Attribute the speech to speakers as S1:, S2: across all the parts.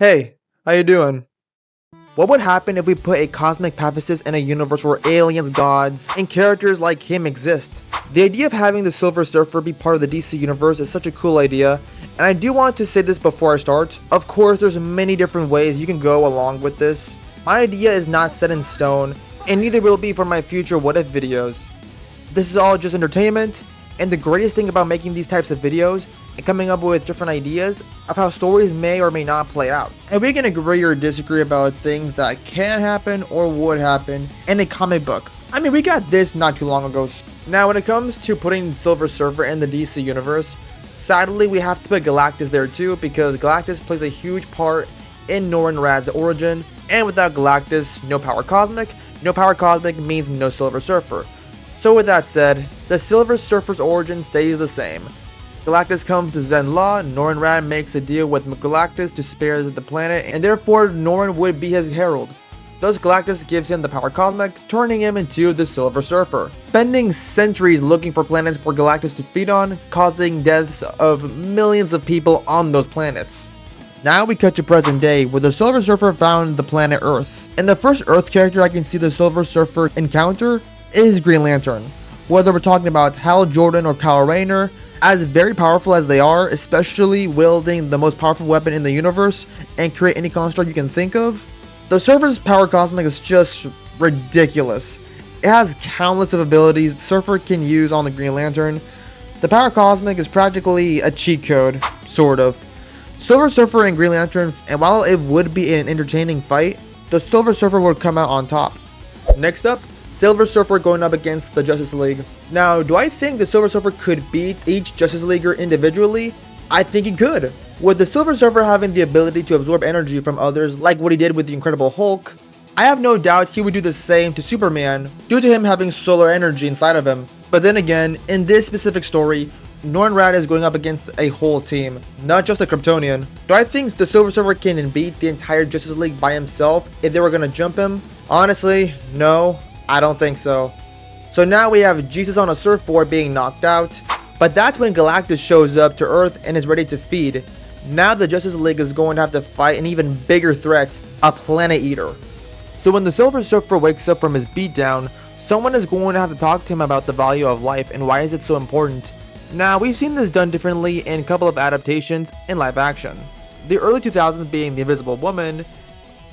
S1: Hey, how you doing? What would happen if we put a cosmic pacifist in a universe where aliens, gods, and characters like him exist? The idea of having the Silver Surfer be part of the DC universe is such a cool idea, and I do want to say this before I start. Of course, there's many different ways you can go along with this. My idea is not set in stone, and neither will it be for my future what if videos. This is all just entertainment, and the greatest thing about making these types of videos and coming up with different ideas of how stories may or may not play out. And we can agree or disagree about things that can happen or would happen in a comic book. I mean, we got this not too long ago. Now, when it comes to putting Silver Surfer in the DC universe, sadly we have to put Galactus there too, because Galactus plays a huge part in Norrin Radd's origin, and without Galactus, no Power Cosmic. No Power Cosmic means no Silver Surfer. So with that said, the Silver Surfer's origin stays the same. Galactus comes to Zenn-La, Norrin Radd makes a deal with Galactus to spare the planet, and therefore Norrin would be his herald. Thus Galactus gives him the Power Cosmic, turning him into the Silver Surfer, spending centuries looking for planets for Galactus to feed on, causing deaths of millions of people on those planets. Now we cut to present day, where the Silver Surfer found the planet Earth, and the first Earth character I can see the Silver Surfer encounter is Green Lantern. Whether we're talking about Hal Jordan or Kyle Rayner, as very powerful as they are, especially wielding the most powerful weapon in the universe and create any construct you can think of, the Surfer's Power Cosmic is just ridiculous. It has countless of abilities Surfer can use on the Green Lantern. The Power Cosmic is practically a cheat code, sort of. Silver Surfer and Green Lantern, and while it would be an entertaining fight, the Silver Surfer would come out on top. Next up, Silver Surfer going up against the Justice League. Now, do I think the Silver Surfer could beat each Justice Leaguer individually? I think he could. With the Silver Surfer having the ability to absorb energy from others like what he did with the Incredible Hulk, I have no doubt he would do the same to Superman due to him having solar energy inside of him. But then again, in this specific story, Norrin Radd is going up against a whole team, not just a Kryptonian. Do I think the Silver Surfer can beat the entire Justice League by himself if they were going to jump him? Honestly, no. I don't think so. So now we have Jesus on a surfboard being knocked out, but that's when Galactus shows up to Earth and is ready to feed. Now the Justice League is going to have to fight an even bigger threat, a Planet Eater. So when the Silver Surfer wakes up from his beatdown, someone is going to have to talk to him about the value of life and why is it so important. Now we've seen this done differently in a couple of adaptations in live action. The early 2000s being The Invisible Woman,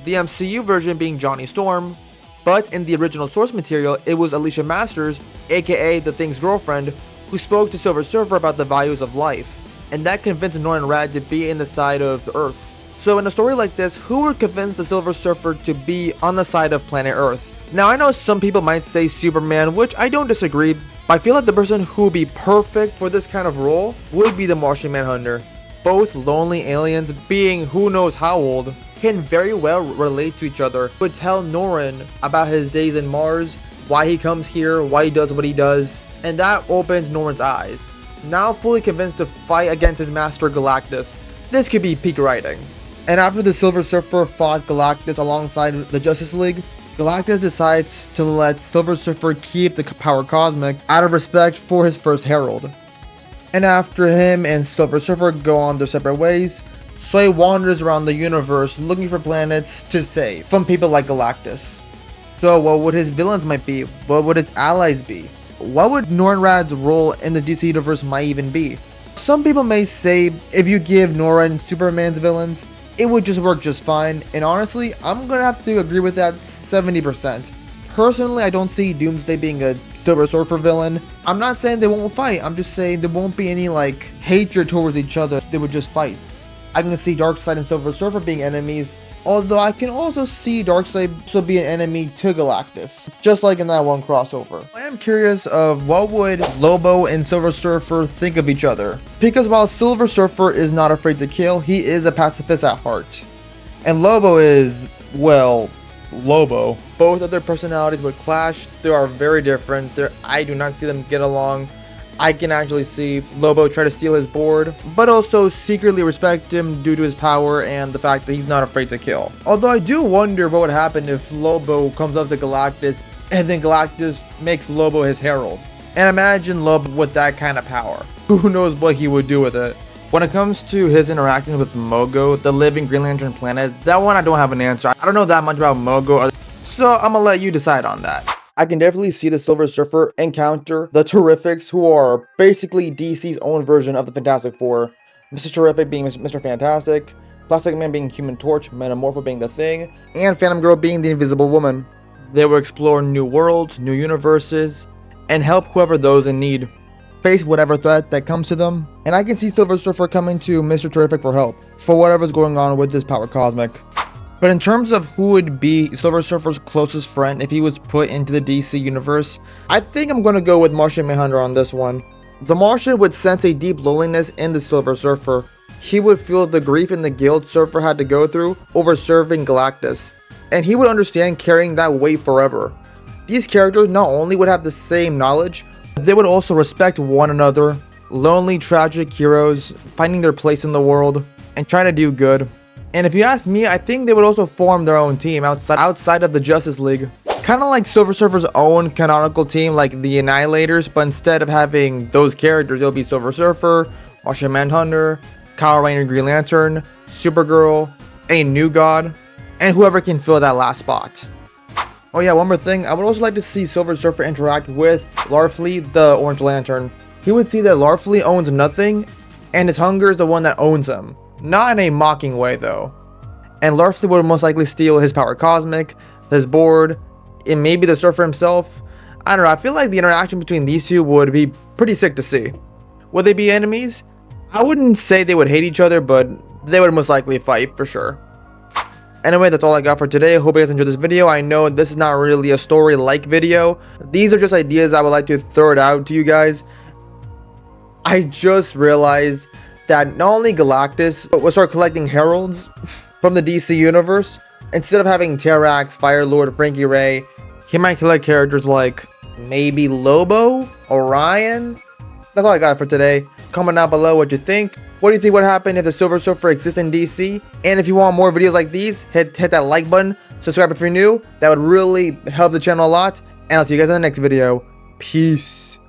S1: the MCU version being Johnny Storm, but in the original source material, it was Alicia Masters, aka The Thing's girlfriend, who spoke to Silver Surfer about the values of life, and that convinced Norrin Radd to be in the side of the Earth. So in a story like this, who would convince the Silver Surfer to be on the side of planet Earth? Now I know some people might say Superman, which I don't disagree, but I feel like the person who would be perfect for this kind of role would be the Martian Manhunter. Both lonely aliens, being who knows how old, can very well relate to each other, would tell Norrin about his days in Mars, why he comes here, why he does what he does, and that opens Norrin's eyes. Now fully convinced to fight against his master Galactus, this could be peak writing. And after the Silver Surfer fought Galactus alongside the Justice League, Galactus decides to let Silver Surfer keep the Power Cosmic out of respect for his first herald. And after him and Silver Surfer go on their separate ways, so he wanders around the universe looking for planets to save from people like Galactus. So what would his villains might be? What would his allies be? What would Norrin Radd's role in the DC universe might even be? Some people may say if you give Norrin Superman's villains, it would just work just fine, and honestly, I'm gonna have to agree with that 70%. Personally, I don't see Doomsday being a Silver Surfer villain. I'm not saying they won't fight, I'm just saying there won't be any like hatred towards each other, they would just fight. I can see Darkseid and Silver Surfer being enemies, although I can also see Darkseid also be an enemy to Galactus, just like in that one crossover. I am curious of what would Lobo and Silver Surfer think of each other, because while Silver Surfer is not afraid to kill, he is a pacifist at heart. And Lobo is, well, Lobo. Both of their personalities would clash, they are very different, I do not see them get along. I can actually see Lobo try to steal his board, but also secretly respect him due to his power and the fact that he's not afraid to kill. Although I do wonder what would happen if Lobo comes up to Galactus and then Galactus makes Lobo his herald. And imagine Lobo with that kind of power. Who knows what he would do with it. When it comes to his interactions with Mogo, the living Green Lantern planet, that one I don't have an answer. I don't know that much about Mogo, so I'm gonna let you decide on that. I can definitely see the Silver Surfer encounter the Terrifics, who are basically DC's own version of the Fantastic Four. Mr. Terrific being Mr. Fantastic, Plastic Man being Human Torch, Metamorpho being the Thing, and Phantom Girl being the Invisible Woman. They will explore new worlds, new universes, and help whoever those in need face whatever threat that comes to them. And I can see Silver Surfer coming to Mr. Terrific for help, for whatever's going on with this power cosmic. But in terms of who would be Silver Surfer's closest friend if he was put into the DC universe, I think I'm going to go with Martian Manhunter on this one. The Martian would sense a deep loneliness in the Silver Surfer. He would feel the grief and the guilt Surfer had to go through over serving Galactus, and he would understand carrying that weight forever. These characters not only would have the same knowledge, they would also respect one another, lonely, tragic heroes, finding their place in the world, and trying to do good. And if you ask me, I think they would also form their own team outside of the Justice League. Kind of like Silver Surfer's own canonical team like the Annihilators, but instead of having those characters, it'll be Silver Surfer, Martian Manhunter, Kyle Rayner Green Lantern, Supergirl, a New God, and whoever can fill that last spot. Oh yeah, one more thing, I would also like to see Silver Surfer interact with Larfleet, the Orange Lantern. He would see that Larfleet owns nothing, and his hunger is the one that owns him. Not in a mocking way though. And Larfleet would most likely steal his power cosmic, his board, and maybe the Surfer himself. I don't know, I feel like the interaction between these two would be pretty sick to see. Would they be enemies? I wouldn't say they would hate each other, but they would most likely fight for sure. Anyway, that's all I got for today. Hope you guys enjoyed this video. I know this is not really a story-like video. These are just ideas I would like to throw it out to you guys. I just realized that not only Galactus will start collecting heralds from the DC universe. Instead of having Terrax, Firelord, Frankie Ray, he might collect characters like maybe Lobo, Orion. That's all I got for today. Comment down below what you think. What do you think would happen if the Silver Surfer exists in DC? And if you want more videos like these, hit that like button. Subscribe if you're new. That would really help the channel a lot. And I'll see you guys in the next video. Peace.